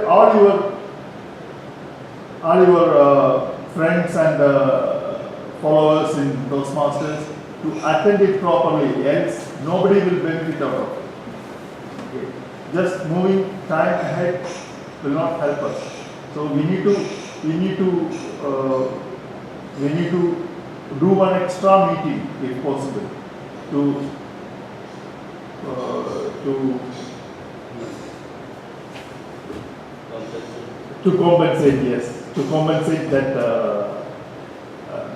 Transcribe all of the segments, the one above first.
all your friends and followers in Toastmasters to attend it properly, else nobody will benefit out of it. Okay. Just moving time ahead will not help us. So we need to do one extra meeting if possible to compensate, yes, to compensate that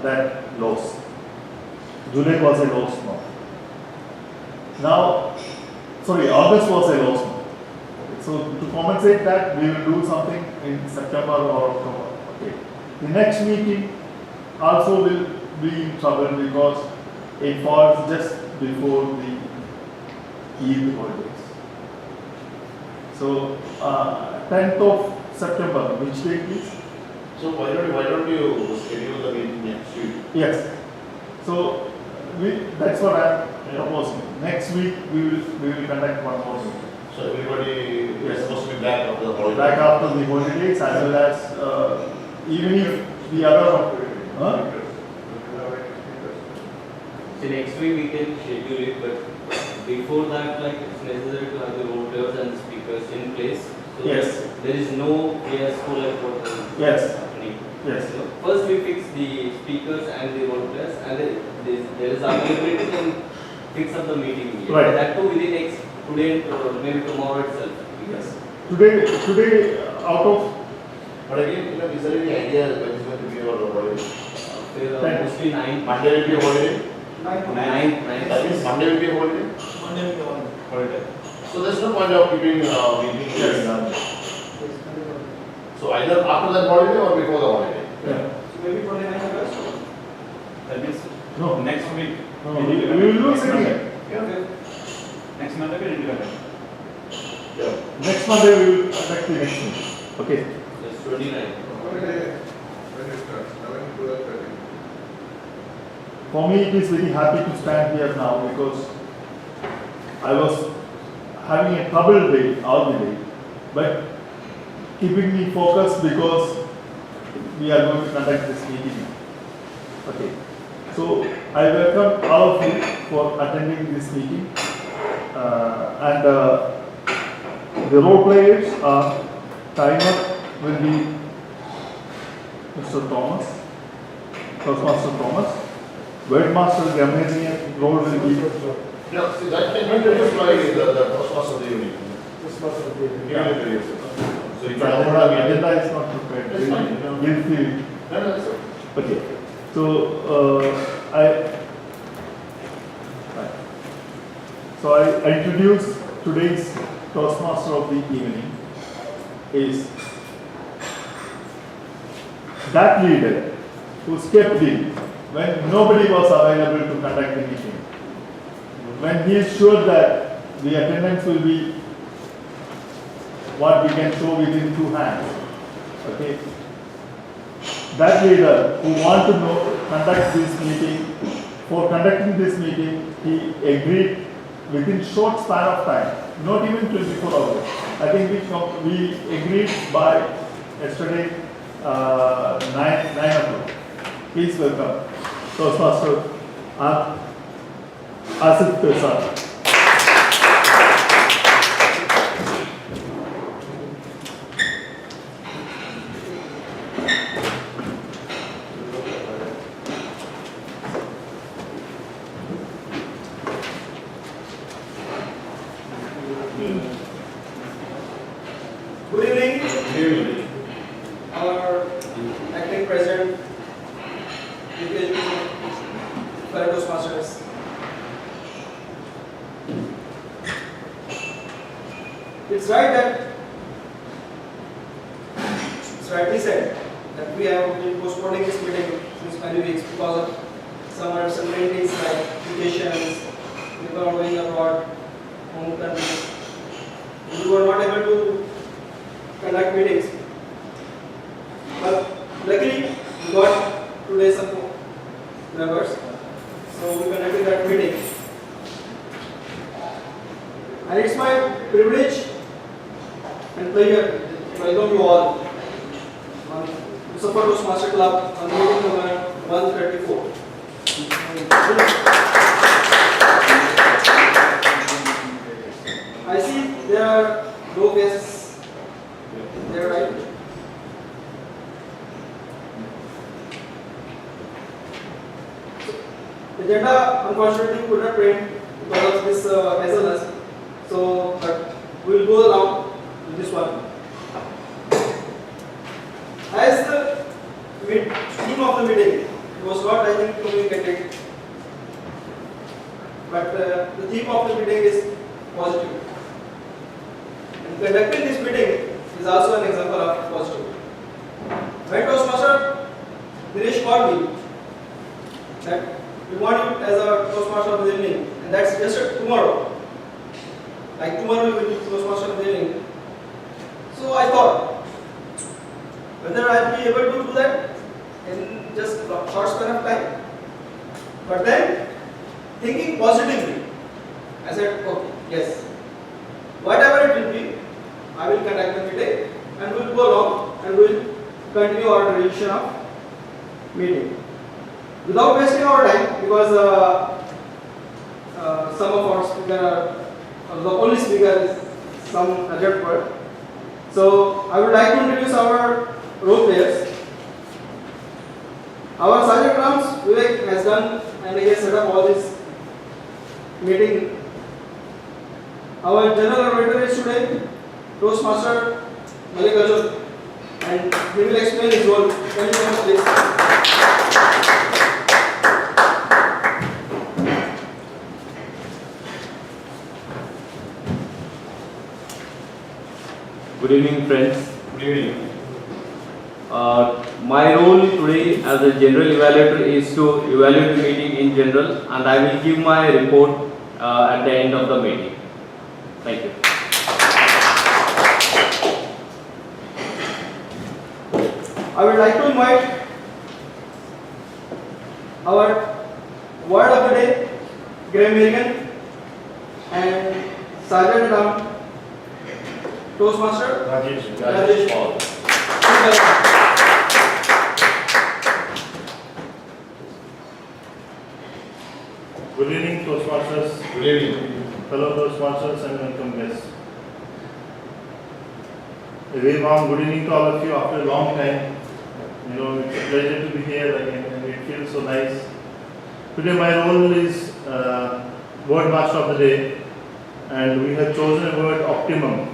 that loss. July was a loss now. August was a loss now. So to compensate that, we will do something in September or October. Okay. The next meeting also will be in trouble because it falls just before the Eid holidays. So 10th of September, which date is? So why don't you schedule the meeting next week? Yes. So that's what I am proposing. Next week we will conduct one more meeting. So everybody is supposed to be back after the holidays. Back after the holidays, as well as even if the other. So next week we can schedule it, but before that, like it's necessary to have the voters and speakers in place. So yes. There is no fiasco like what yes. is happening. Yes. So first we fix the speakers and the voters, and then there is availability, then fix up the meeting. Right. That too within next today or maybe tomorrow itself. Yes. Today out of. But again, is there any idea when it's going to be your holiday? Mostly 9. Monday will be a holiday? 9. That means Monday will be a holiday? Monday will be a holiday. So there's no point of keeping meetings. Yes. So either after that holiday or before the holiday? Yeah. So maybe 29 August? That means No. next week. No, we will lose again. Okay. Next Monday we will do that. Yeah. Next Monday we will conduct the next meeting. Okay. That's 29. For me, it is very happy to stand here now because I was having a troubled day all the day, but keeping me focused because we are going to conduct this meeting. Okay. So I welcome all of you for attending this meeting, and the role players are timer will be Mr. Thomas, Toastmaster Thomas. Wordmaster Gamanian role will be. No, see, that can be introduced by the Toastmaster of the unit. So you The can open up agenda is not prepared. That's fine. We'll see. No, that's okay. Okay. So I introduce today's Toastmaster of the evening is that leader who stepped in when nobody was available to conduct the meeting. When he is sure that the attendance will be what we can show within 2 hands. Okay. That leader who want to conduct this meeting, for conducting this meeting, he agreed within short span of time, not even 24 hours. I think we agreed by yesterday 9 o'clock. Please welcome Toastmaster Asif Pesar. Good evening. Our acting president, fellow Toastmasters. It's rightly said that we have been postponing this meeting since many weeks because of some uncertainties like vacations, people are going abroad, home countries. We were not able to conduct meetings. But luckily, we got today's support members, so we conducted that meeting. And it's my privilege and pleasure welcome you all on Mussafah Toastmaster Club on meeting number 134. I see there are no guests there, right? The agenda unfortunately could not print because of this SLS. So, but we will go along with this one. As the theme of the meeting, it was not, I think, communicated. But the theme of the meeting is positive. And conducting this meeting is also an example of positive. When Toastmaster Dinesh called me that we want you as a Toastmaster of the evening, and that's just tomorrow. Like tomorrow we will be Toastmaster of the evening. So I thought whether I will be able to do that in just a short span of time. But then, thinking positively, I said, okay, yes, whatever it will be, I will conduct the meeting and we will go along and we will continue our tradition of meeting. Without wasting our time, because some of our speakers are, the only speaker is some urgent word. So, I would like to introduce our role players. Our Sergeant Rams Vivek has done and he has set up all this meeting. Our General Orator is today Toastmaster Malik Ajur, and he will explain his role. Can you come please? Good evening, friends. Good evening. My role today as a general evaluator is to evaluate the meeting in general, and I will give my report at the end of the meeting. Thank you. I would like to invite our word of the day, Graham Milligan, and Sergeant Ram Toastmaster Rajesh Paul. Good evening, Toastmasters. Good evening. Fellow Toastmasters and welcome guests. A very warm good evening to all of you after a long time. You know, it's a pleasure to be here again and it feels so nice. Today my role is Word Master of the Day, and we have chosen a word optimum.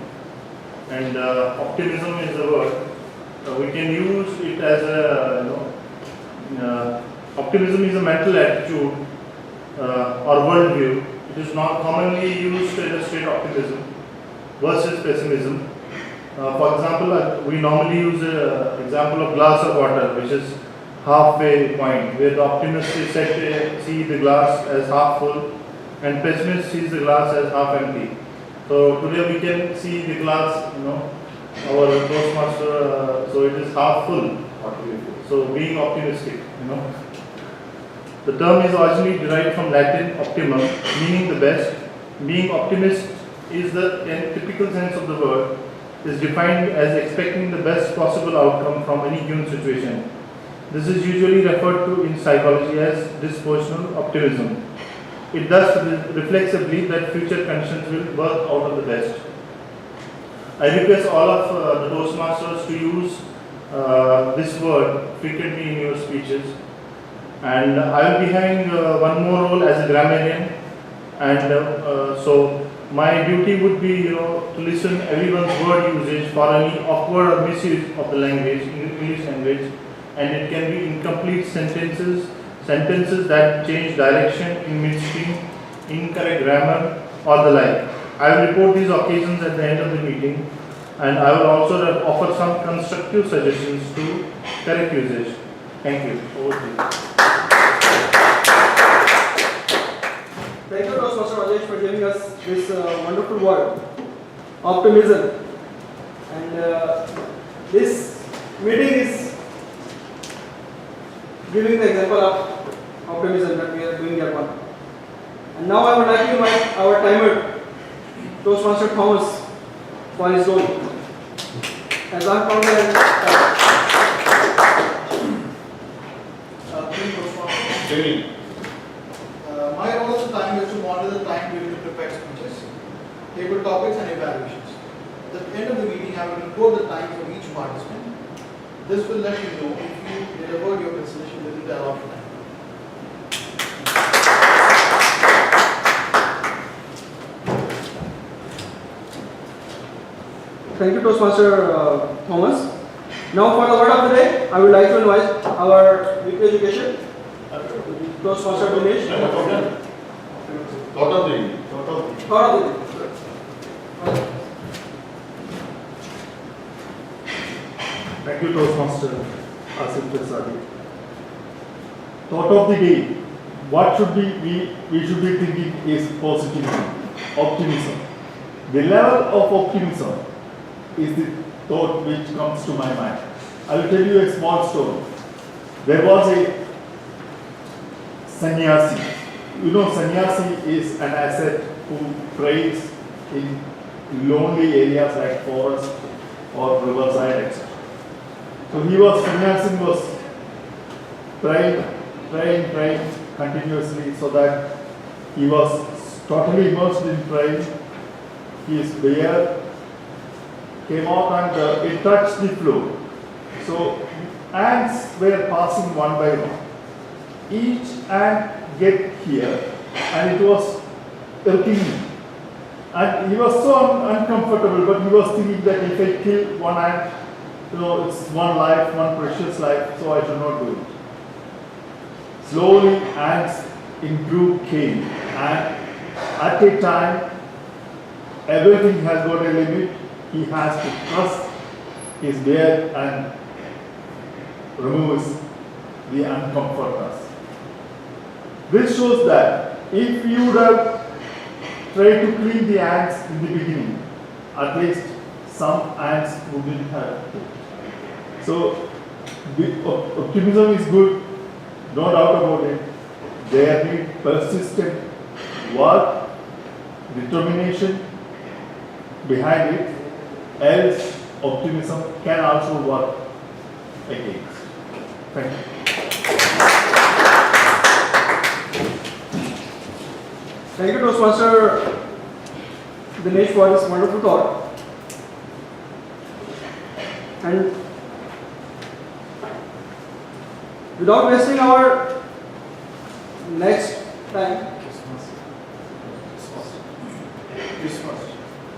And optimism is the word. We can use it as a, optimism is a mental attitude or worldview. It is not commonly used to illustrate optimism versus pessimism. For example, we normally use an example of glass of water, which is halfway point, where the optimist is said to see the glass as half full and pessimist sees the glass as half empty. So today we can see the glass, our Toastmaster, so it is half full. So being optimistic, The term is originally derived from Latin optimum, meaning the best. Being optimist is the typical sense of the word, is defined as expecting the best possible outcome from any given situation. This is usually referred to in psychology as dispositional optimism. It thus reflects a belief that future conditions will work out of the best. I request all of the Toastmasters to use this word frequently in your speeches. And I will be having one more role as a grammarian, and so my duty would be, to listen everyone's word usage for any awkward or misuse of the language, English language, and it can be incomplete sentences that change direction in midstream, incorrect grammar, or the like. I will report these occasions at the end of the meeting, and I will also offer some constructive suggestions to correct usage. Thank you. Over to you. Thank you, Toastmaster Rajesh, for giving us this wonderful word, optimism. And this meeting is giving the example of optimism that we are doing here one. And now I would like to invite our timer, Toastmaster Thomas, for his role. As our founder and Training. My role as a time is to monitor the time during the prepared speeches, table topics and evaluations. At the end of the meeting, I will report the time for each participant. This will let you know if you delivered your presentation within the allotted time. thank you, Toastmaster Thomas. Now for the word of the day, I would like to invite our VP Education, Toastmaster Dinesh. Thought of the Word of the day. Thank you, Toastmaster Asif Prasadi. Thought of the day. What should we should be thinking is positivity, optimism. The level of optimism is the thought which comes to my mind. I will tell you a small story. There was a sannyasi. You know, sannyasi is an asset who prays in lonely areas like forest or riverside, etc. So sannyasi was praying continuously, so that he was totally immersed in praying. His beard came out and it touched the floor. So ants were passing one by one. Each ant get here and it was irking him. And he was so uncomfortable, but he was thinking that if I kill one ant, it's one life, one precious life, so I should not do it. Slowly ants in group came, and at a time, everything has got a limit. He has to thrust his beard and remove the uncomfortness. This shows that if you would have tried to clean the ants in the beginning, at least some ants wouldn't have to. So, optimism is good, no doubt about it. There need persistent work, determination behind it, else optimism can also work against. Thank you. Thank you, Toastmaster Dinesh, for this wonderful talk. And without wasting our next time,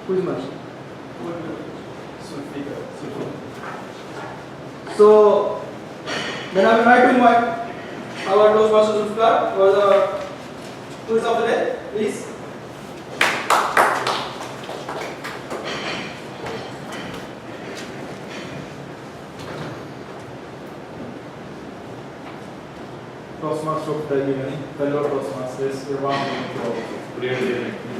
Christmas. So, then I would like to invite our Toastmaster Zulfikar for the quiz of the day, please. Toastmaster of the evening, fellow Toastmasters, we want to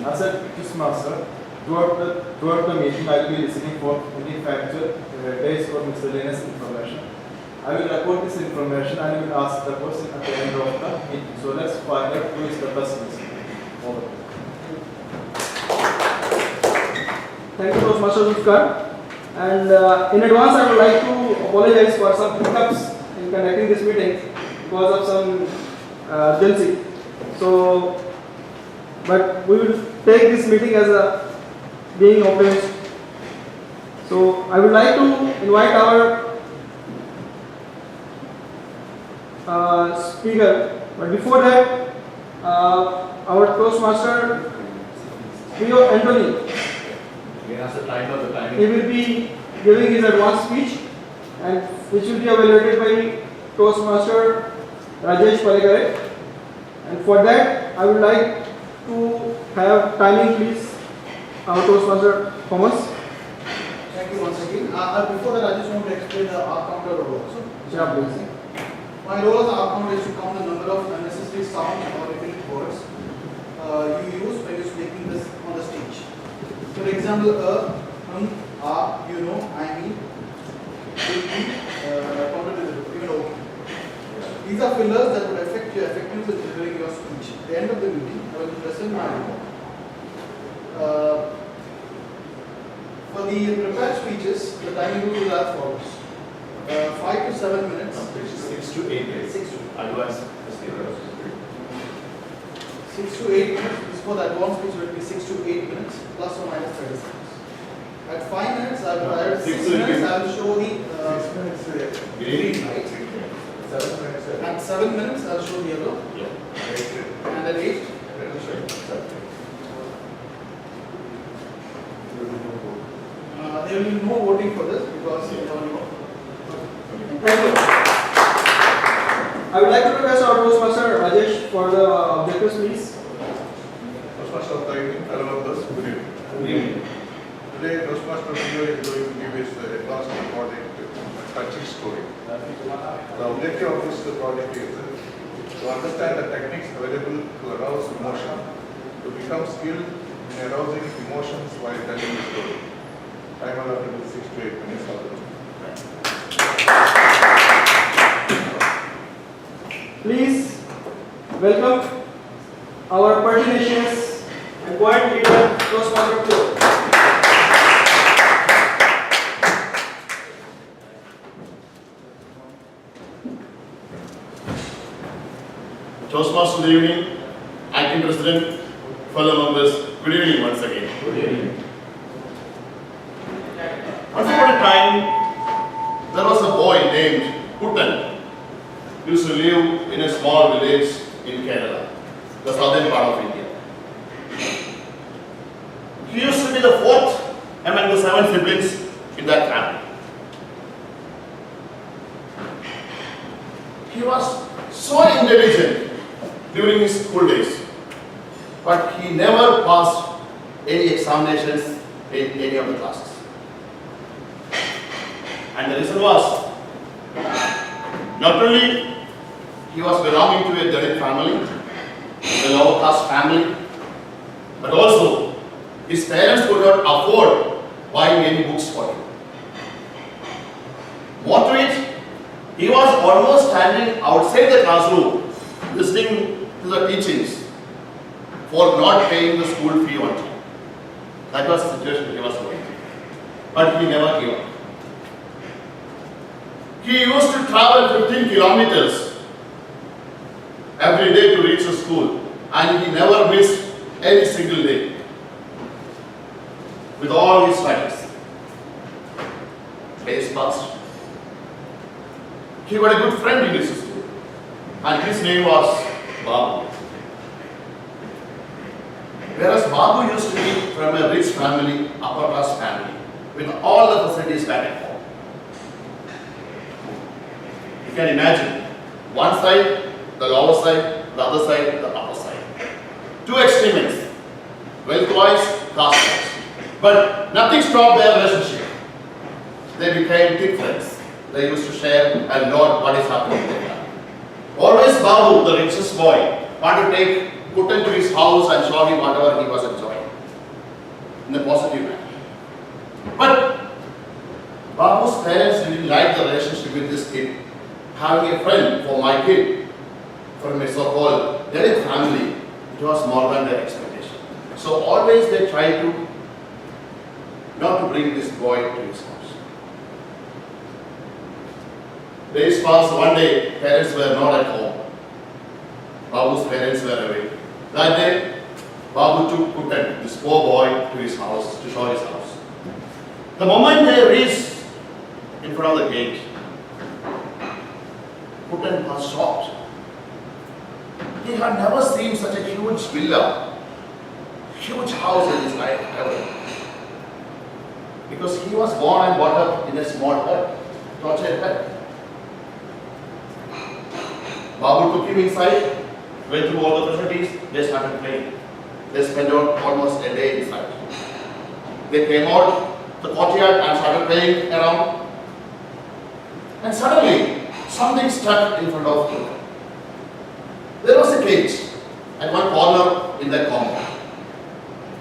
as a Toastmaster, throughout the meeting, I will be listening for any factual, based or miscellaneous information. I will record this information and will ask the question at the end of the meeting. So let's find out who is the best listener. Over. Thank you, Toastmaster Zulfikar. And in advance, I would like to apologize for some hiccups in conducting this meeting because of some urgency. So, but we will take this meeting as a being organized. So, I would like to invite our speaker, but before that, our Toastmaster Rio Anthony, he will be giving his advanced speech, and which will be evaluated by Toastmaster Rajesh Palegare. And for that, I would like to have timing, please, our Toastmaster Thomas. Thank you once again. Before that, I just want to explain the R counter role also. Yeah, please. My role as an R counter is to count the number of unnecessary sounds or repeated words you use when you're speaking this on the stage. For example, you know, I mean, will be counted as even okay. These are fillers that would affect your effectiveness in delivering your speech. At the end of the meeting, I will present my report. For For the prepared speeches, the timing will be as follows. 5 to 7 minutes. 6 to 8 days. 6 to Advance. 6 to 8 minutes. This for the advanced speech will be 6 to 8 minutes, plus or minus 30 seconds. At 5 minutes, at 6 minutes, I will show the 6 minutes. green light. 7 minutes. At 7 minutes, I will show the yellow. And at 8, there will be no voting for this because Thank you. I would like to request our Toastmaster Rajesh for the objectives, please. Toastmaster of the evening, fellow members, good evening. Today, Toastmaster video is going to give us the advanced project, a touching story. The objective of this project is to understand the techniques available to arouse emotion, to become skilled in arousing emotions while telling the story. Time allotted is 6 to 8 minutes. Please welcome our pertinacious and quiet leader, Toastmaster Pro. Toastmasters, good evening. Acting President, fellow members, good evening once again. Good evening. Once upon a time, there was a boy named Putan. He used to live in a small village in Kerala, the southern part of India. He used to be the fourth among the 7 siblings in that family. He was so intelligent during his school days, but he never passed any examinations in any of the classes. And the reason was, not only he was belonging to a Dalit family, a lower caste family, but also his parents could not afford buying any books for him. More to it, he was almost standing outside the classroom listening to the teachings for not paying the school fee on time. That was the situation he was going through. But he never gave up. He used to travel 15 kilometers every day to reach the school, and he never missed any single day with all his studies. Days passed. He got a good friend in his school, and his name was Babu. Whereas Babu used to be from a rich family, upper class family, with all the facilities back at home. You can imagine, one side, the lower side, the other side, the upper side. Two extremes, wealth-wise, caste-wise. But nothing stopped their relationship. They became thick friends. They used to share and know what is happening in their life. Always Babu, the richest boy, wanted to take Putan to his house and show him whatever he was enjoying in a positive manner. But Babu's parents didn't like the relationship with this kid. Having a friend for my kid from a so-called Dalit family, it was more than their expectation. So always they tried to not to bring this boy to his house. Days passed. One day, parents were not at home. Babu's parents were away. That day, Babu took Putan, this poor boy, to his house, to show his house. The moment they reached in front of the gate, Putan was shocked. He had never seen such a huge villa, huge house in his life ever. Because he was born and brought up in a small hut, tortured hut. Babu took him inside, went through all the facilities, they started playing. They spent almost a day inside. They came out the courtyard and started playing around. And suddenly, something stuck in front of him. There was a cage at one corner in that compound.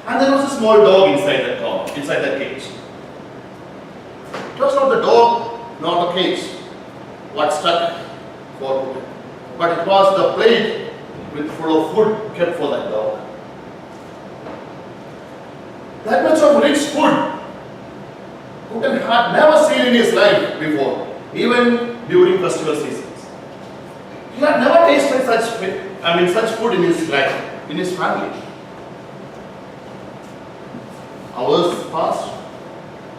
And there was a small dog inside that cage. It was not the dog, nor the cage, what stuck for Putan. But it was the plate full of food kept for that dog. That much of rich food Putin had never seen in his life before, even during festival seasons. He had never tasted such food in his life, in his family. Hours passed.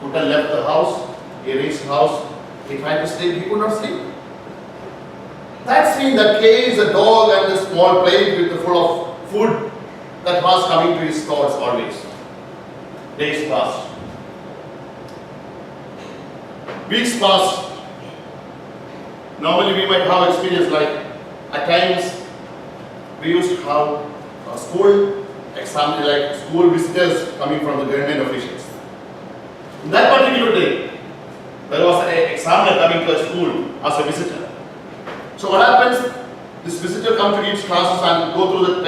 Putin left the house. He reached the house. He tried to sleep. He could not sleep. That scene, that cage, a dog, and a small plate full of food, that was coming to his thoughts always. Days passed. Weeks passed. Normally we might have experience like at times we used to have a school exam, like school visitors coming from the government officials. In that particular day, there was an examiner coming to a school as a visitor. So what happens? This visitor comes to each classes and go through the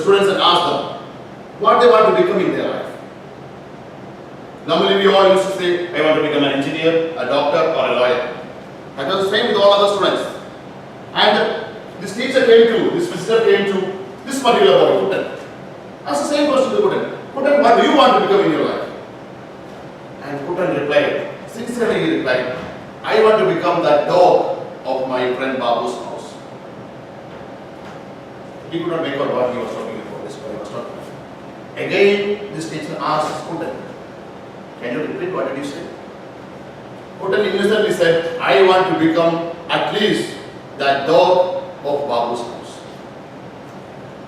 students and ask them what they want to become in their life. Normally we all used to say, I want to become an engineer, a doctor, or a lawyer. That was the same with all other students. And this visitor came to this particular boy, Putin. Asked the same question to Putin. Putin, what do you want to become in your life? And Putin replied, sincerely he replied, I want to become that dog of my friend Babu's house. He could not make out what he was talking about, this boy was talking about. Again, this teacher asked Putin, can you repeat what did you say? Putin innocently said, I want to become at least that dog of Babu's house.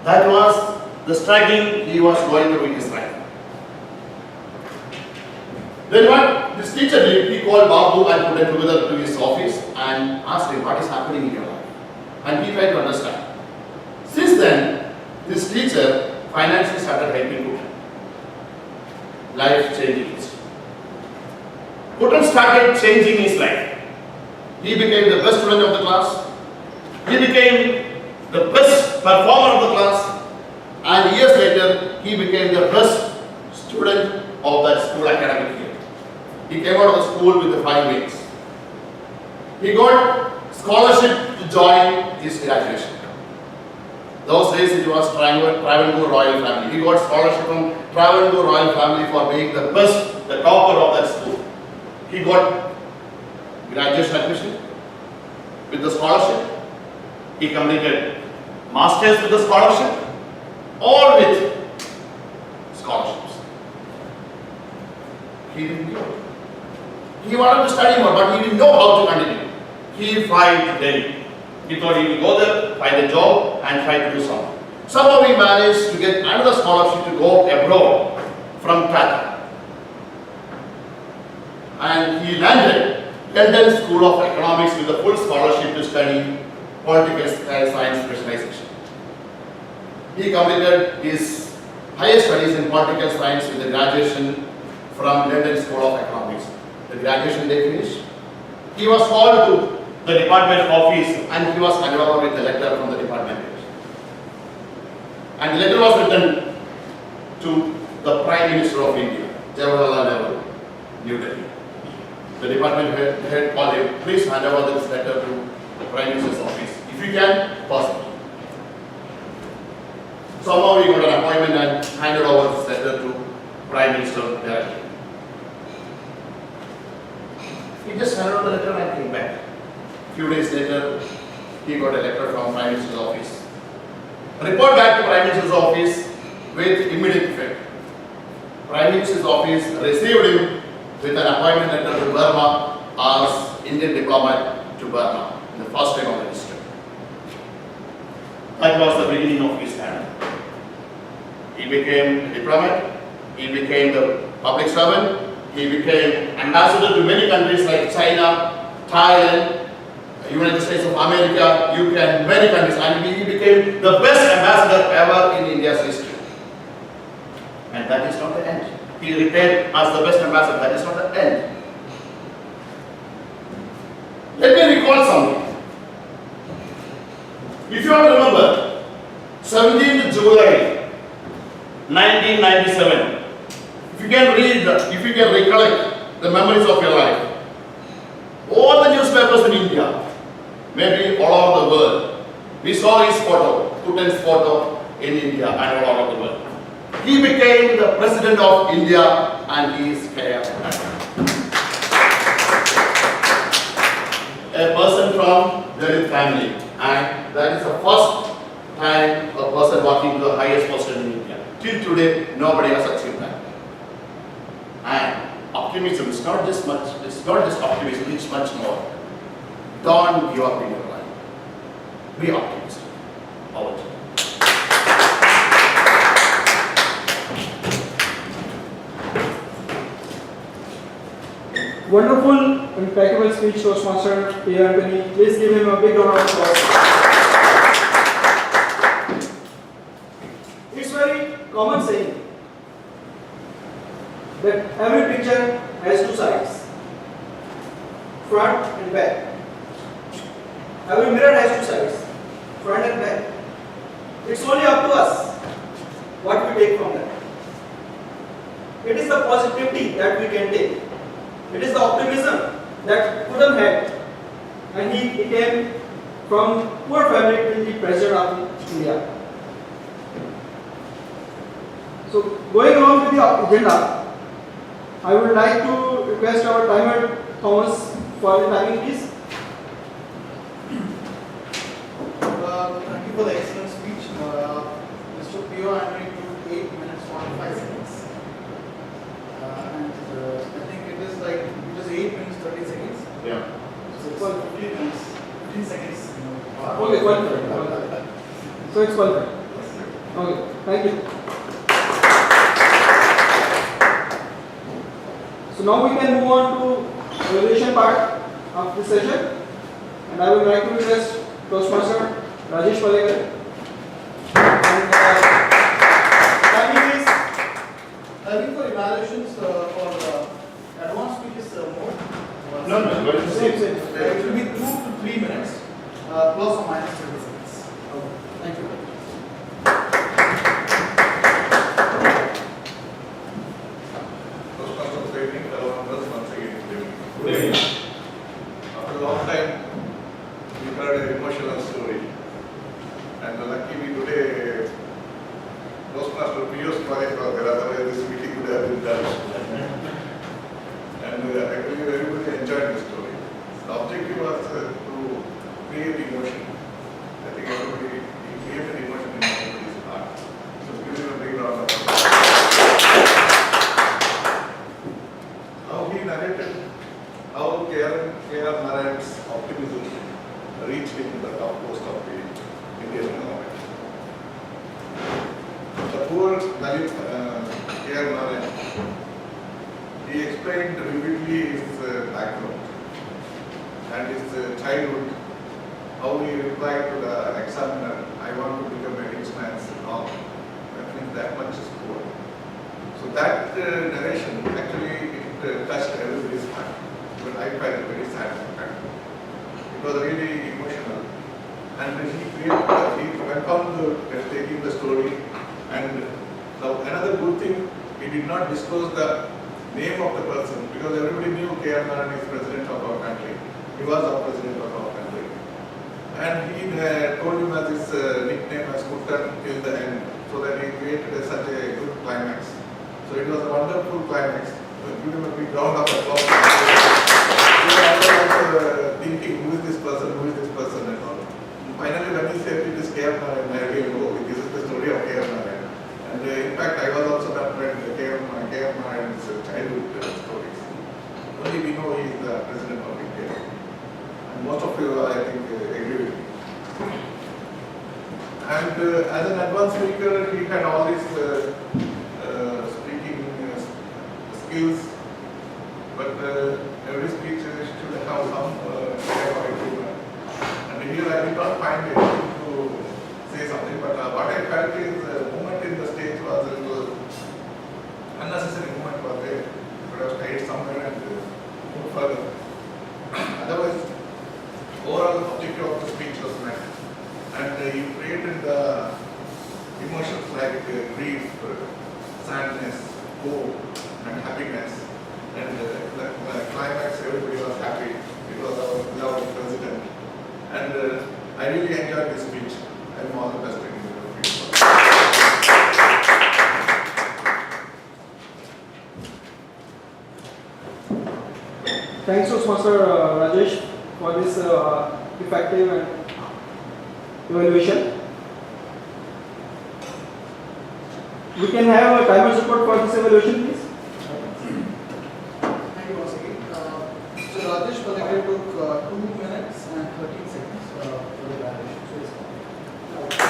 That was the struggling he was going through in his life. Then what this teacher did, he called Babu and Putin together to his office and asked him what is happening in your life. And he tried to understand. Since then, this teacher financially started helping Putin. Life changing. Putin started changing his life. He became the best student of the class. He became the best performer of the class. And years later, he became the best student of that school academic year. He came out of the school with the 5 grades. He got scholarship to join his graduation. Those days it was Travancore Royal Family. He got scholarship from Travancore Royal Family for being the best, the topper of that school. He got graduation admission with the scholarship. He completed masters with the scholarship, all with scholarships. He didn't know. He wanted to study more, but he didn't know how to continue. He tried to Delhi. He thought he would go there, find a job, and try to do something. Somehow he managed to get another scholarship to go abroad from Calcutta. And he landed London School of Economics with a full scholarship to study political science specialization. He completed his higher studies in political science with a graduation from London School of Economics. The graduation day finished. He was called to the department office and he was handed over with a letter from the department. And the letter was written to the Prime Minister of India, Jawaharlal Nehru, New Delhi. The department head called him, please hand over this letter to the Prime Minister's office. If you can, possible. Somehow he got an appointment and handed over this letter to Prime Minister directly. He just handed over the letter and came back. A few days later, he got a letter from Prime Minister's office. Report back to Prime Minister's office with immediate effect. Prime Minister's office received him with an appointment letter to Burma as Indian diplomat to Burma in the first time of the history. That was the beginning of his stand. He became a diplomat, he became the public servant, he became ambassador to many countries like China, Thailand, United States of America, UK, and many countries, and he became the best ambassador ever in India's history. And that is not the end. He retained as the best ambassador. That is not the end. Let me recall something. If you all remember, 17th July 1997, if you can recollect the memories of your life, all the newspapers in India, maybe all over the world, we saw his photo, Putin's photo in India and all over the world. He became the president of India and he is care. A person from Dalit family, and that is the first time a person walking to the highest position in India. Till today, nobody has achieved that. And optimism is not just much, it's not just optimism, it's much more. Don't give up in your life. Be optimistic. Over to you. Wonderful, impeccable speech, Toastmaster P. Anthony. Please give him a big round of applause. It's very common saying that every picture has two sides, front and back. Every mirror has two sides, front and back. It's only up to us what we take from that. It is the positivity that we can take. It is the optimism that Kudam had, and he came from poor family till the president of India. So going on with the agenda, I would like to request our timer Thomas for the timing, please. Thank you for the excellent speech. Mr. P.O. Anthony took 8 minutes 45 seconds. I think it is 8 minutes 30 seconds. Yeah. So it's 15 minutes, 15 seconds. Okay, qualified. So it's qualified. Okay, thank you. So now we can move on to evaluation part of the session, and I would like to request Toastmaster Rajesh Palekar. And timing is Timing for evaluations for advanced speech is more. No, go ahead. same. It will be 2 to 3 minutes, plus or minus 30 seconds. Thank you. Toastmasters, good evening. Hello, members. Once again, good evening. After a long time, we heard an emotional story. And luckily today, Toastmaster P.O.'s project was there, otherwise this meeting would have been done. And actually everybody enjoyed the story. The objective was to create emotion. I think everybody created emotion in everybody's heart. So give him a big round of applause. How he narrated how K.R. Narayan's optimism reached him the top post of the Indian government. The poor Dalit K.R. Narayan, he explained vividly his background and his childhood, how he replied to the examiner, I want to become a rich man's dog. That means that much is poor. So that narration actually it touched everybody's heart. But I felt very sad at that. It was really emotional. And he went on taking the story. And another good thing, he did not disclose the name of the person because everybody knew K.R. Narayan is president of our country. He was our president of our country. And he told him as his nickname as Kuttan till the end, so that he created such a good climax. So it was a wonderful climax. Give him a big round of applause. We were thinking, who is this person, and all. Finally, when he said it is K.R. Narayan, I really know this is the story of K.R. Narayan. And in fact, I was also not read K.R. Narayan's childhood stories. Only we know he is the president of India. And most of you, I think, agree with me. And as an advanced speaker, he had all these speaking skills. But every speech should have some type of improvement. And here I did not find anything to say something, but what I felt is the movement in the stage was a little unnecessary movement was there. Could have stayed somewhere and moved further. Otherwise, overall objective of the speech was met. And he created the emotions like grief, sadness, hope, and happiness. And the climax, everybody was happy. It was our beloved president. And I really enjoyed this speech. I'm all the best in the future. Thanks to Master Rajesh for this effective and evaluation. We can have a timer support for this evaluation, please. Thank you once again. So Rajesh Palekar took 2 minutes and 13 seconds for the evaluation. So it's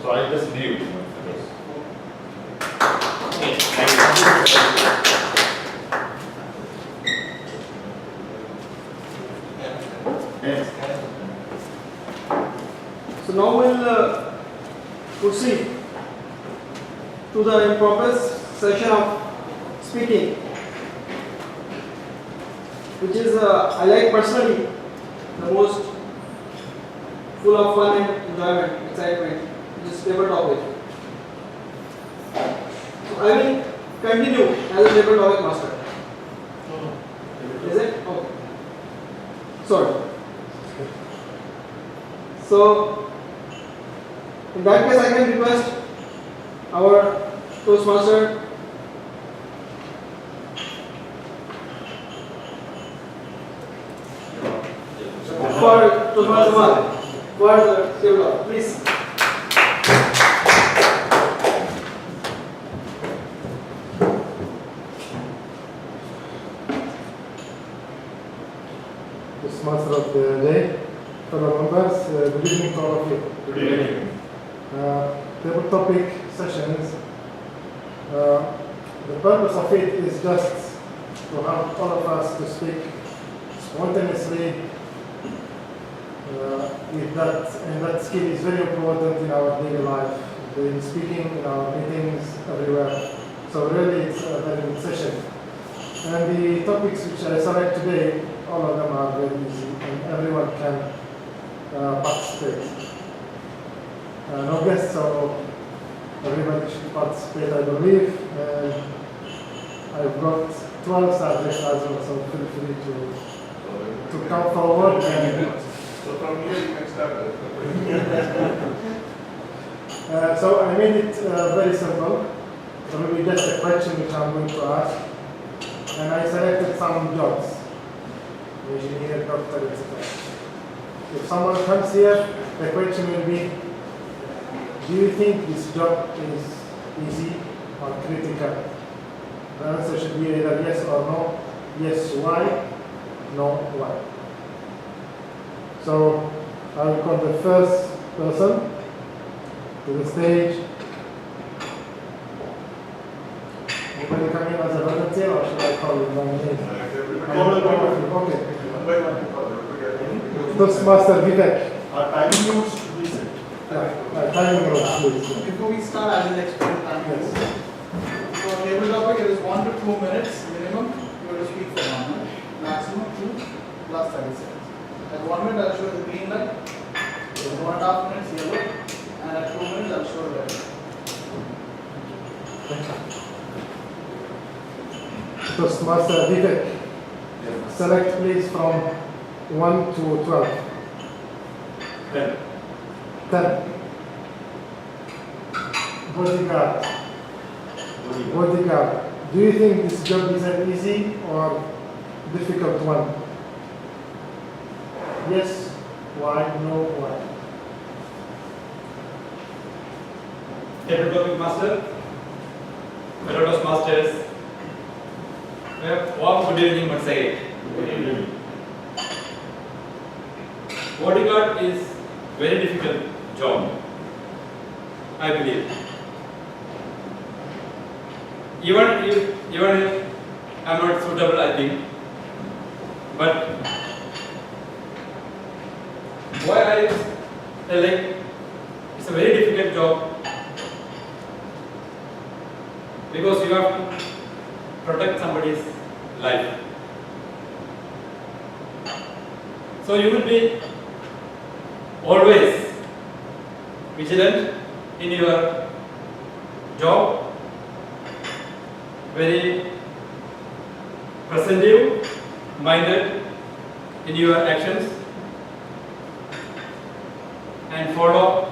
So I just leave. Yes. So now we'll proceed to the improper session of speaking, which is I like personally the most full of fun and enjoyment, excitement, which is table topic. So I will continue as a table topic master. Is it? Okay. Sorry. So in that case, I can request our Toastmaster for Toastmaster for the table, please. Toastmaster of the day, fellow members, good evening to all of you. Good evening. Table topic sessions. The purpose of it is just to help all of us to speak spontaneously. And that skill is very important in our daily life, in speaking, in our meetings, everywhere. So really, it's a very good session. And the topics which I select today, all of them are very easy, and everyone can participate. No guests, so everybody should participate, I believe. I've got 12 subjects as well, so feel free to come forward. So from here you can start. So I made it very simple. So maybe just a question which I'm going to ask. And I selected some jobs. Engineer, doctor, etc. If someone comes here, the question will be, do you think this job is easy or critical? The answer should be either yes or no. Yes, why? No, why? So I will call the first person to the stage. Anybody come in as a volunteer, or should I call you by name? Okay. One by one you call it. Toastmaster Vivek. Timing notes should be set. Timing rules, please. Before we start, I will explain time. Yes. So table topic, it is 1 to 2 minutes minimum. You have to speak for 1 minute, maximum 2 plus 30 seconds. At 1 minute, I'll show the green light. At 1.5 minutes, yellow. And at 2 minutes, I'll show the red. Toastmaster Vivek. Select please from 1 to 12. 10. 10. Bodyguard. Bodyguard. Do you think this job is an easy or difficult one? Yes. Why? No. Why? Table topic master, fellow Toastmasters, warm good evening once again. Good evening. Bodyguard is very difficult job, I believe. Even if I'm not suitable, I think. But why I like it's a very difficult job because you have to protect somebody's life. So you will be always vigilant in your job, very presentive minded in your actions, and follow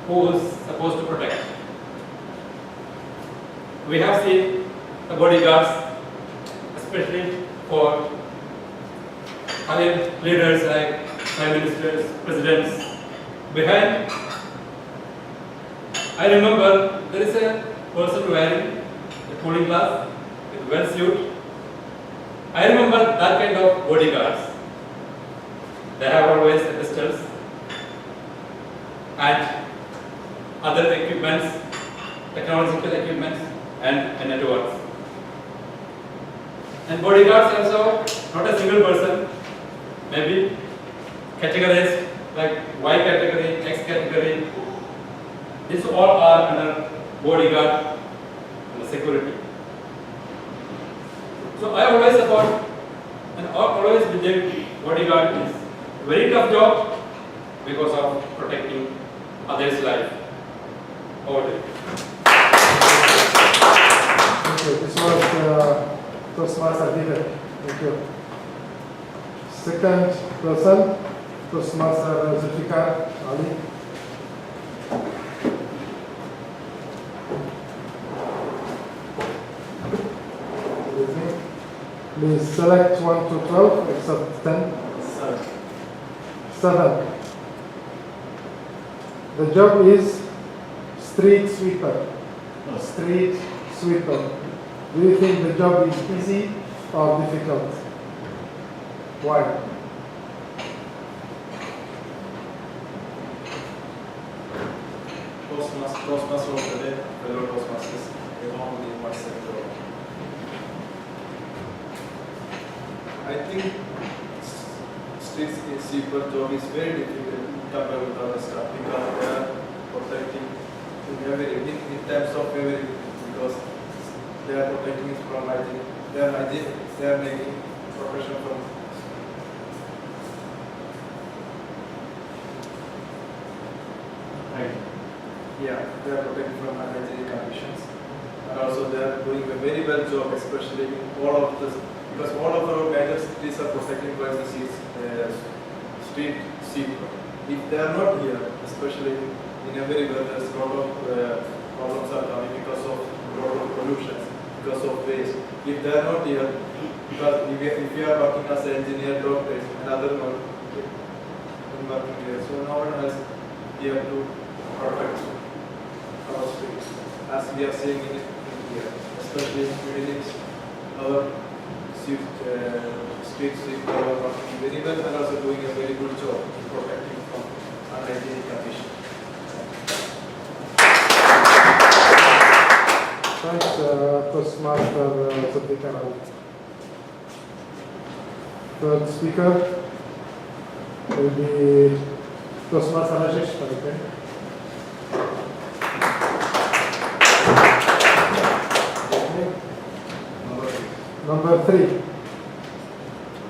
who is supposed to protect. We have seen the bodyguards, especially for high leaders like prime ministers, presidents. Behind, I remember there is a person wearing a cooling glass with well suit. I remember that kind of bodyguards. They have always pistols and other equipments, technological equipments and networks. And bodyguards also not a single person, maybe categorized like Y category, X category. These all are under bodyguard and security. So I always support and always believe bodyguard is a very tough job because of protecting others' life. Over to you. Thank you. This was Toastmaster Peter. Thank you. Second person, Toastmaster Zulfikar Ali. Good evening. Please select 1 to 12, except 10. 7. The job is street sweeper. Street sweeper. Do you think the job is easy or difficult? Why? Toastmaster of the day, fellow Toastmasters, along with my sector. I think street sweeper job is very difficult compared with other stuff because they are protecting in terms of everything because they are protecting it from hygiene. They are making protection from. Yeah, they are protecting from unhygienic conditions, and also they are doing a very well job, especially in all of this, because all of our major cities are protected by the street sweeper. If they are not here, especially in every well, there's a lot of problems are coming because of a lot of pollution, because of waste. If they are not here, because if we are working as an engineer, doctors, and other working here, so no one has here to protect our streets, as we are seeing in here, especially in buildings, our street sweeper are working very well and also doing a very good job in protecting from unhygienic conditions. Thanks, Toastmaster Zulfikar Ali. Third speaker will be Toastmaster Rajesh Parikh. Number 3.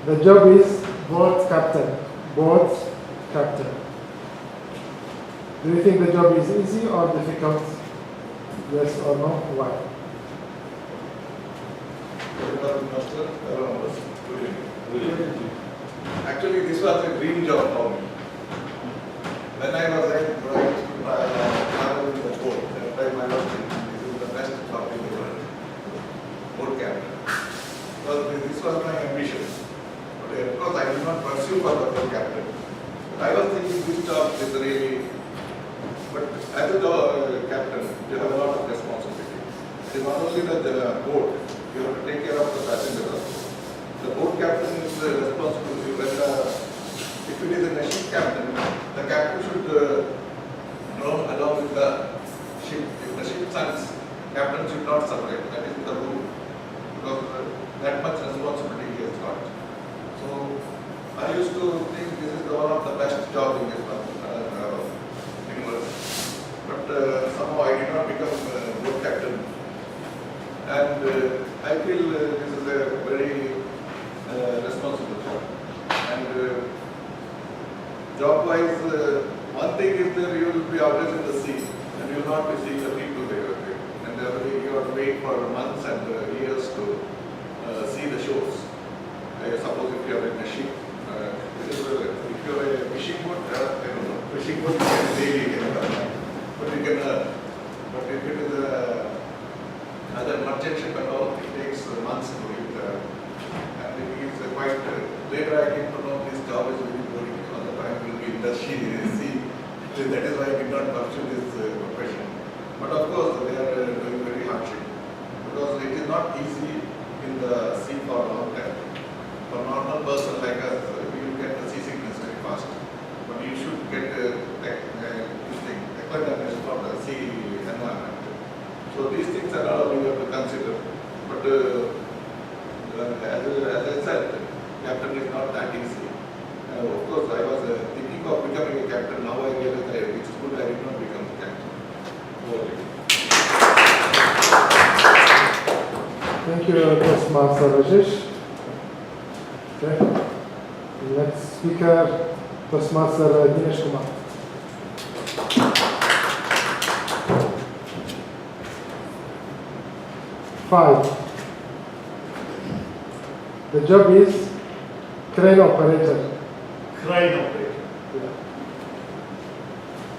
The job is boat captain. Boat captain. Do you think the job is easy or difficult? Yes or no? Why? Actually, this was a dream job for me. When I was at travel in the boat, at the time I was thinking this is the best job in the world. Boat captain. Because this was my ambition. But of course, I did not pursue for the boat captain. I was thinking this job is really. But as a captain, you have a lot of responsibility. It is not only the boat, you have to take care of the passengers also. The boat captain is responsible if it is a ship captain, the captain should roam along with the ship. If the ship sinks, captain should not separate. That is the rule. Because that much responsibility he has got. So I used to think this is one of the best jobs in this universe. But somehow I did not become boat captain. And I feel this is a very responsible job. And job-wise, one thing is that you will be always in the sea, and you will not be seeing the people there. And wait for months and years to see the shows. Suppose if you are in a ship, if you are a fishing boat, fishing boat you can daily get but you can but if it is a other merchant ship and all, it takes months to read. And it is quite, later I came to know this job is very boring. All the time will be in the sea. That is why I did not pursue this profession. But of course, they are doing very hardship. Because it is not easy in the sea for a long time. For a normal person like us, we will get the seasickness very fast. But you should get this thing, acclimatized for the sea environment. So these things are all we have to consider. But as I said, captain is not that easy. Of course, I was thinking of becoming a captain. Now I realize that it is good I did not become a captain. Thank you, Toastmaster Rajesh. Okay. Next speaker, Toastmaster Dinesh Kumar. Five. The job is crane operator. Crane operator.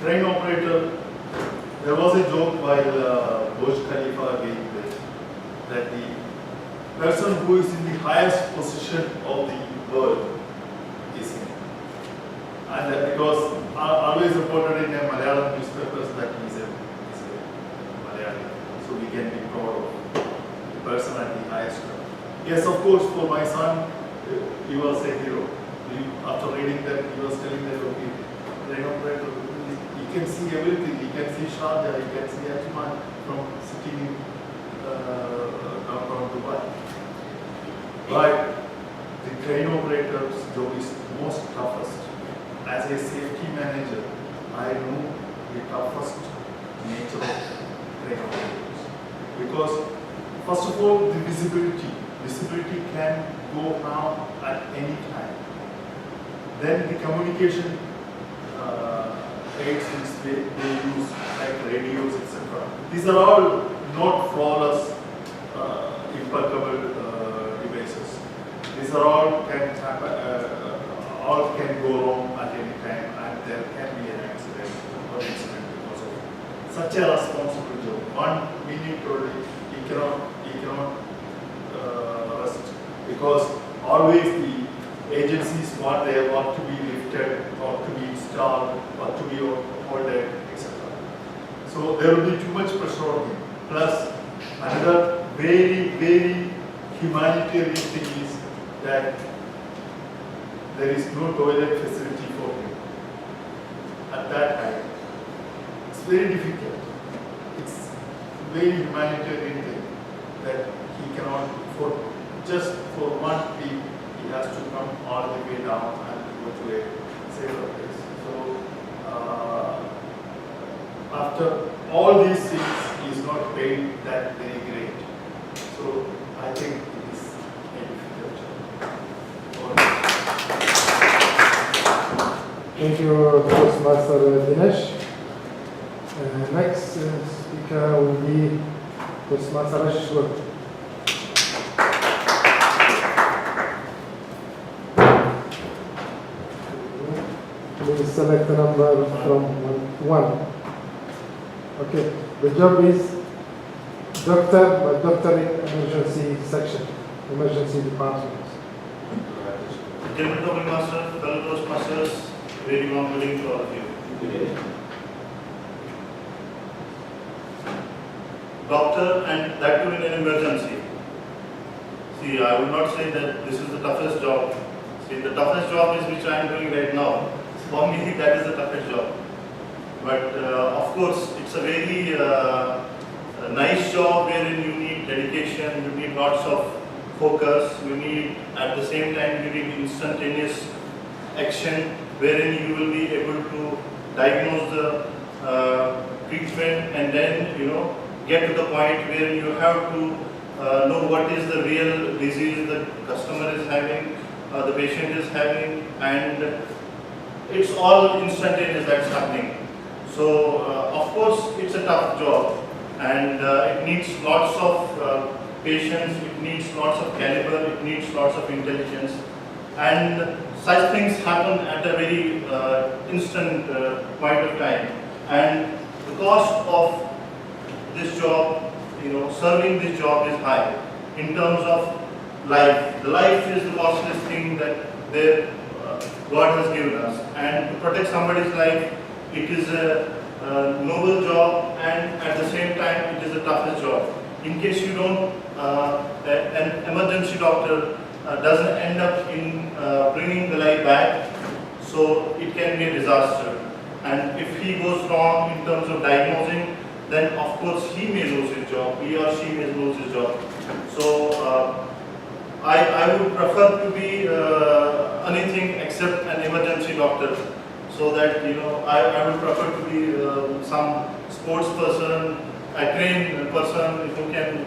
Crane operator. There was a joke while Burj Khalifa being built that the person who is in the highest position of the world is him. And that because always reported in a Malayalam newspapers that he is a Malayali. So we can be proud of the person at the highest level. Yes, of course, for my son, he was a hero. After reading that, he was telling that, okay, crane operator, he can see everything. He can see Sharjah, he can see Ajman from sitting in downtown Dubai. But the crane operator's job is most toughest. As a safety manager, I know the toughest nature of crane operators. Because, first of all, the visibility. Visibility can go now at any time. Then the communication aids which they use, like radios, etc. These are all not flawless, impeccable devices. These are all can happen, all can go wrong at any time, and there can be an accident or incident because of such a responsible job. 1 minute or he cannot rest, because always the agencies want they want to be lifted or to be installed or to be holded, etc. So there will be too much pressure on him. Plus, another very, very humanitarian thing is that there is no toilet facility for him at that time. It's very difficult. It's very humanitarian thing that he cannot, just for 1 week, he has to come all the way down and go to a safer place. So, after all these things, he is not paid that very great. So, I think it is a difficult job. Thank you, Toastmaster Dinesh. Next speaker will be Toastmaster Ashwar. Please select the number from 1. Okay, the job is doctor in emergency section, emergency department. Gentlemen Toastmasters, fellow Toastmasters, very warm greeting to all of you. Doctor, and that too in an emergency. See, I would not say that this is the toughest job. See, the toughest job is which I am doing right now. For me, that is the toughest job. But of course, it's a very nice job wherein you need dedication, you need lots of focus, you need at the same time you need instantaneous action wherein you will be able to diagnose the treatment and then get to the point where you have to know what is the real disease the customer is having, the patient is having, and it's all instantaneous that's happening. So of course it's a tough job, and it needs lots of patience, it needs lots of caliber, it needs lots of intelligence, and such things happen at a very instant point of time. And the cost of this job, serving this job is high in terms of life. The life is the costliest thing that God has given us, and to protect somebody's life, it is a noble job, and at the same time, it is the toughest job. In case you don't, an emergency doctor doesn't end up in bringing the life back, so it can be a disaster. And if he goes wrong in terms of diagnosing, then of course he may lose his job, he or she may lose his job. So I would prefer to be anything except an emergency doctor, so that I would prefer to be some sports person, a trained person who can,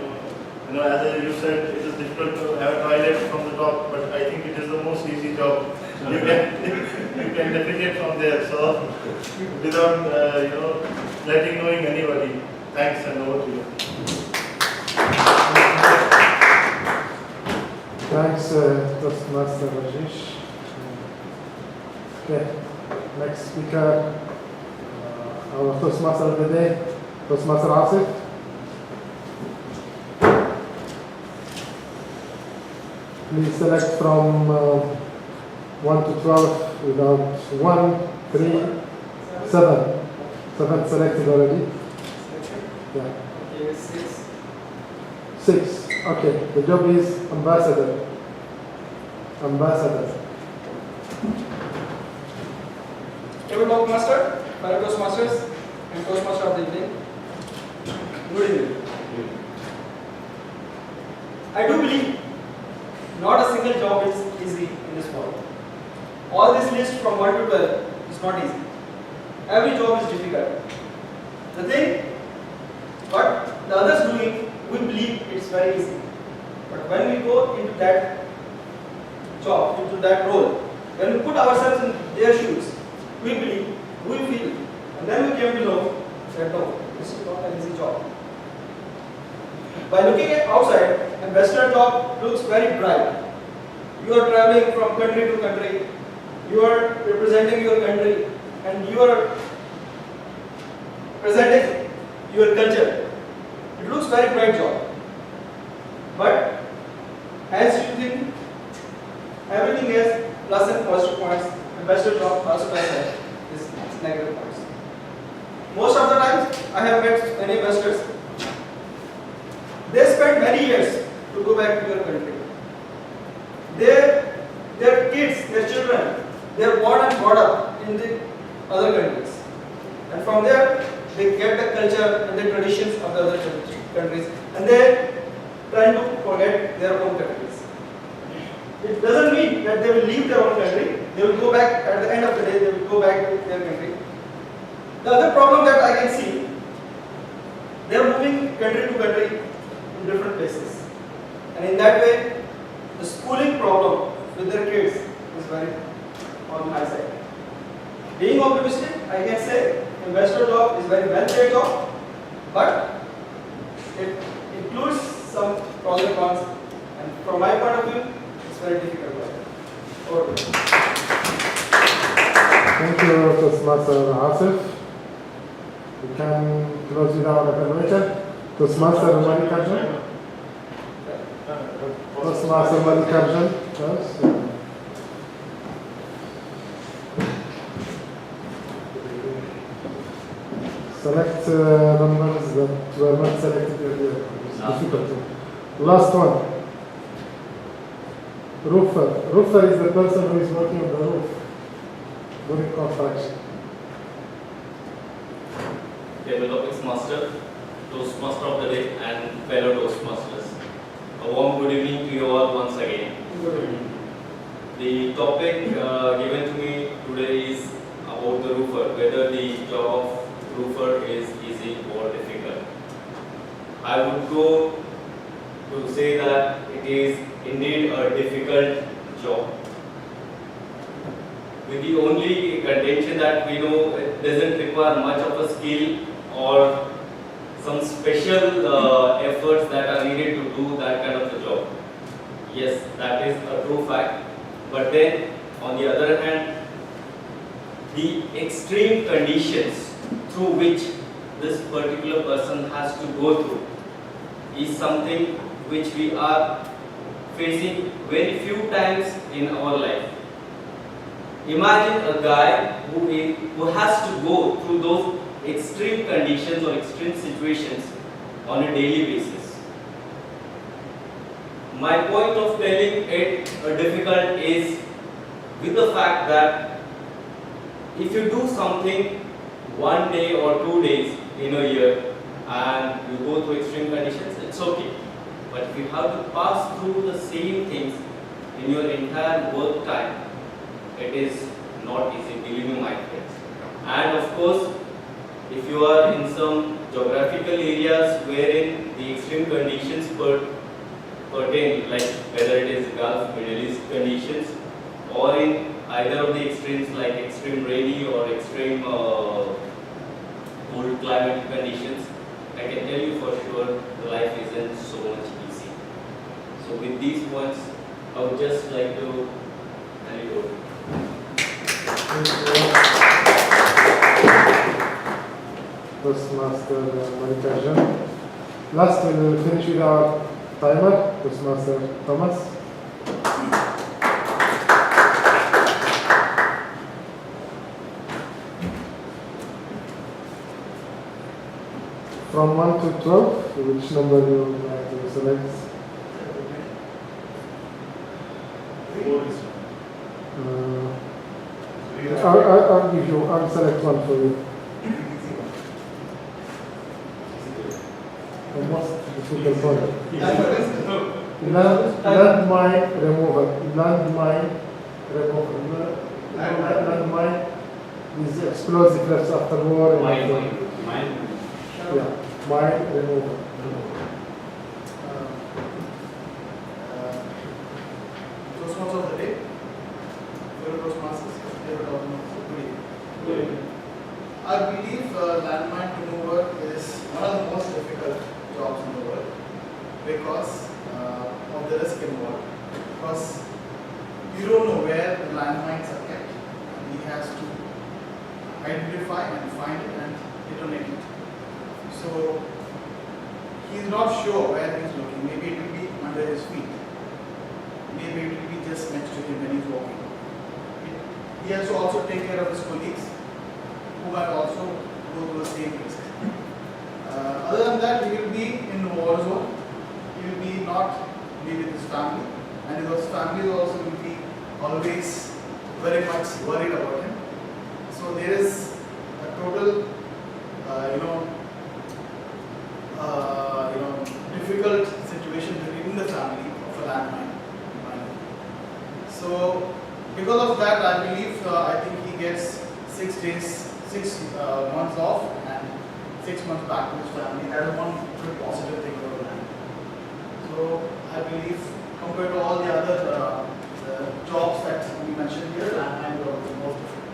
as you said, it is difficult to have a toilet from the top, but I think it is the most easy job. You can defecate from there, so without letting knowing anybody. Thanks, and over to you. Thanks, Toastmaster Rajesh. Okay, next speaker, our Toastmaster of the day, Toastmaster Asif. Please select from 1 to 12 without 1, 3, 7. 7 selected already. Yeah. Okay, 6. 6. Okay, the job is ambassador. Ambassador. Table Toastmaster, fellow Toastmasters, and Toastmaster of the evening. Good evening. I do believe not a single job is easy in this world. All this list from 1 to 12 is not easy. Every job is difficult. The thing, what the others doing, we believe it's very easy. But when we go into that job, into that role, when we put ourselves in their shoes, we believe, we feel, and then we came to know that no, this is not an easy job. By looking at outside, a Western job looks very bright. You are traveling from country to country, you are representing your country, and you are presenting your culture. It looks very bright job. But as you think, everything has plus and positive points, and Western job also has this negative points. Most of the times, I have met many investors. They spend many years to go back to your country. Their kids, their children, they are born and brought up in the other countries. And from there, they get the culture and the traditions of the other countries. And they try to forget their own countries. It doesn't mean that they will leave their own country. They will go back, at the end of the day, they will go back to their country. The other problem that I can see, they are moving country to country in different places. And in that way, the schooling problem with their kids is very on my side. Being optimistic, I can say investor job is very well paid job, but it includes some pros and cons, and from my point of view, it's very difficult work. Over to you. Thank you, Toastmaster Asif. We can close with our evaluator. Toastmaster Malikarjan. Toastmaster Malikarjan first. Select numbers that were not selected earlier. It's difficult. Last one. Roofer. Roofer is the person who is working on the roof during construction. Table topics master, Toastmaster of the day, and fellow Toastmasters. A warm good evening to you all once again. Good evening. The topic given to me today is about the roofer, whether the job of roofer is easy or difficult. I would go to say that it is indeed a difficult job, with the only contention that we know it doesn't require much of a skill or some special efforts that are needed to do that kind of a job. Yes, that is a true fact. But then, on the other hand, the extreme conditions through which this particular person has to go through is something which we are facing very few times in our life. Imagine a guy who has to go through those extreme conditions or extreme situations on a daily basis. My point of telling it difficult is with the fact that if you do something 1 day or 2 days in a year and you go through extreme conditions, it's okay. But if you have to pass through the same things in your entire work time, it is not easy, believe me, my friends. And of course, if you are in some geographical areas wherein the extreme conditions pertain, like whether it is Gulf, Middle East conditions, or in either of the extremes like extreme rainy or extreme cold climate conditions, I can tell you for sure the life isn't so much easy. So with these points, I would just like to hand it over. Toastmaster Malikajan. Last, we will finish with our timer, Toastmaster Thomas. From 1 to 12, which number you would like to select? 4 is I'll select one for you. The most difficult one. Landmine removal. Landmine is explosive left after war. Yeah, mine removal. Toastmasters of the day. Favorite Toastmasters. Favorite Toastmasters today. I believe landmine remover is one of the most difficult jobs in the world because of the risk involved. Because you don't know where the landmines are kept, and he has to identify and find it and detonate it. So he's not sure where he's looking. Maybe it will be under his feet. Maybe it will be just next to him when he's walking. He has to also take care of his colleagues who might also go through the same risk. Other than that, he will be in the war zone. He will be not be with his family, and his family also will be always very much worried about him. So there is a total, difficult situation within the family of a landmine. So because of that, I believe I think he gets 6 months off and 6 months back to his family. That is one good positive thing about land. So I believe compared to all the other jobs that we mentioned here, landmine job is the most difficult.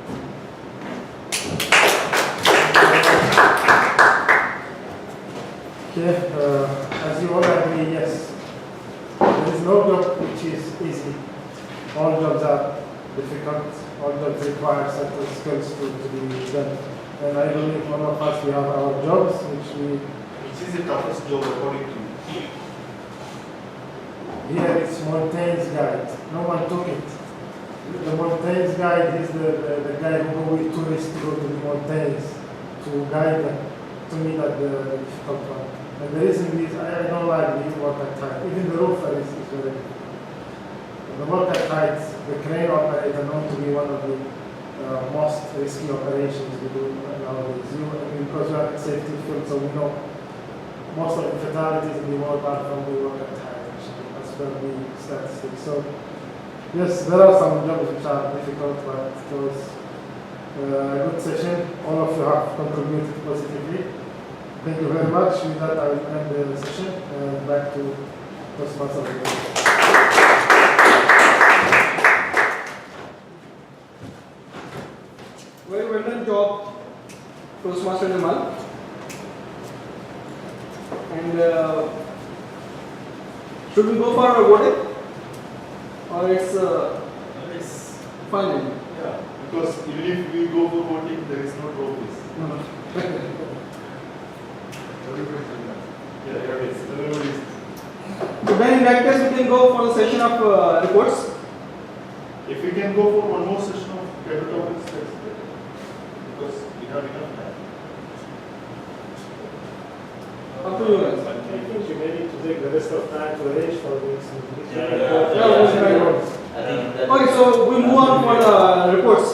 Okay, as you all agree, yes, there is no job which is easy. All jobs are difficult. All jobs require certain skills to be done. And I believe all of us, we have our jobs Which is the toughest job according to you? here it's Montaigne's guide. No one took it. The Montaigne's guide is the guy who go with tourists to go to the mountains to guide them to meet at the difficult one. And the reason is I don't like the work at height. Even the roofer is very difficult. The work at height, the crane operator known to be one of the most risky operations we do nowadays. Because we are in safety field, so we know most of the fatalities in the world are from the work at height, actually, as per the statistics. So, yes, there are some jobs which are difficult, but it was a good session. All of you have contributed positively. Thank you very much. With that, I will end the session and back to Toastmasters. Very well done job, Toastmaster Jamal. And should we go for voting? Or it's fine? Yeah, because even if we go for voting, there is no trophies. No. Yeah, everybody's. So then in that case we can go for the session of reports. If we can go for one more session of better topics, that's better. Because we have enough time. Up to you guys. I think you may need to take the rest of time to arrange for this. Okay, so we move on for the reports.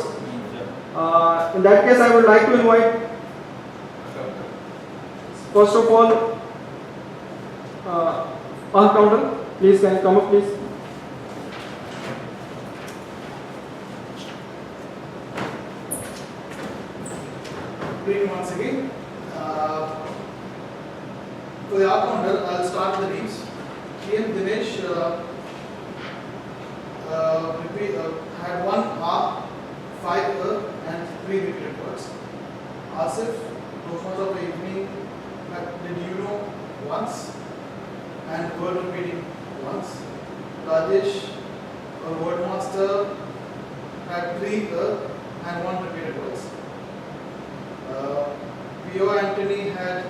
In that case, I would like to invite, first of all, counter. Please, can you come up, please? Good evening once again. For the counter, I'll start with the names. Ian Dinesh had 1 R, 5 and 3 repeated words. Asif, Toastmaster of the evening, did you know once and word repeating once. Rajesh, a word master, had 3 and 1 repeated words. P.O. Anthony had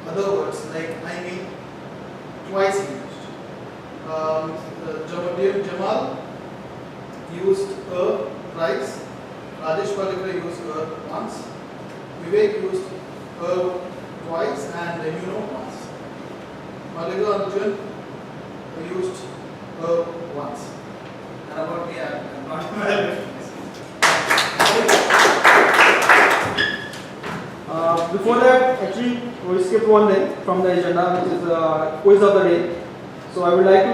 other words like I mean twice used. Jamal used thrice. Rajesh Palikar used once. Vivek used twice and you know once. Malika Arjun used once. And about me, I'm not well. Before that, actually, we skipped one thing from the agenda, which is quiz of the day. So I would like to.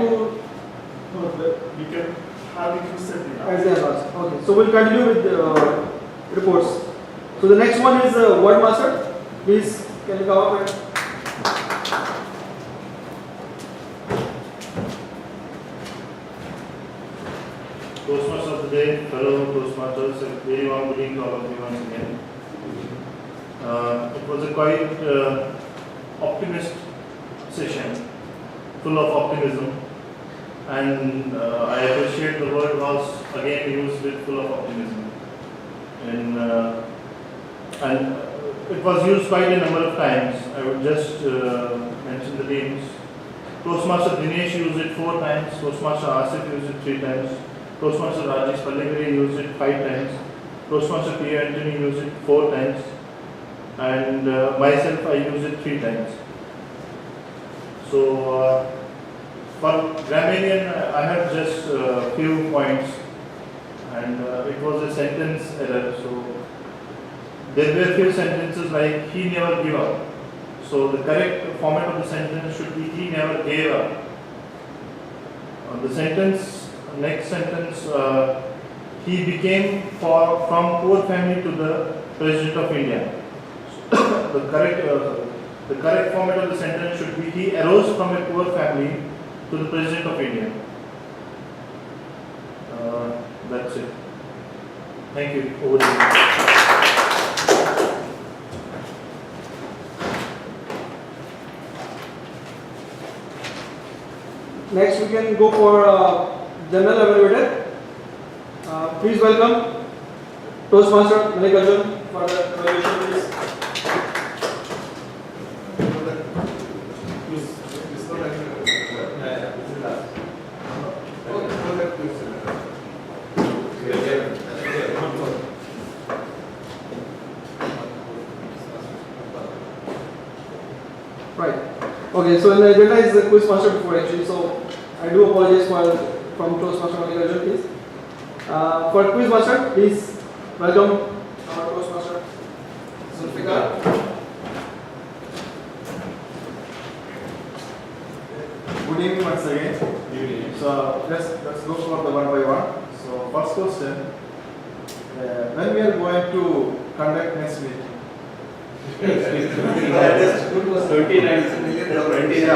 No, we can have it you separately. As the last. Okay, so we'll continue with the reports. So the next one is word master. Please, can you come up and. Toastmasters of the day, fellow Toastmasters, a very warm greeting to all of you once again. It was a quite optimist session, full of optimism, and I appreciate the word was again used with full of optimism. And it was used quite a number of times. I would just mention the names. Toastmaster Dinesh used it 4 times, Toastmaster Asif used it 3 times, Toastmaster Rajesh Palikar used it 5 times, Toastmaster P. Anthony used it 4 times, and myself I used it 3 times. So for grammarian I have just a few points, and it was a sentence error. So there were few sentences like he never gave up. So the correct format of the sentence should be he never gave up. The sentence, next sentence, he became from poor family to the President of India. The correct format of the sentence should be he arose from a poor family to the President of India. That's it. Thank you. Over to you. Next, we can go for general evaluator. Please welcome Toastmaster Mallikarjun for the evaluation, please. Right. Okay, so the agenda is the quiz master before actually, so I do apologize from Toastmaster Mallikarjun, please. For quiz master, please welcome our Toastmaster Zulfikar. Good evening once again. Good evening. So let's go for the one by one. So first question, when we are going to conduct next meeting? 29th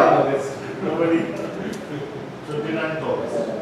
August. Nobody. 29th August.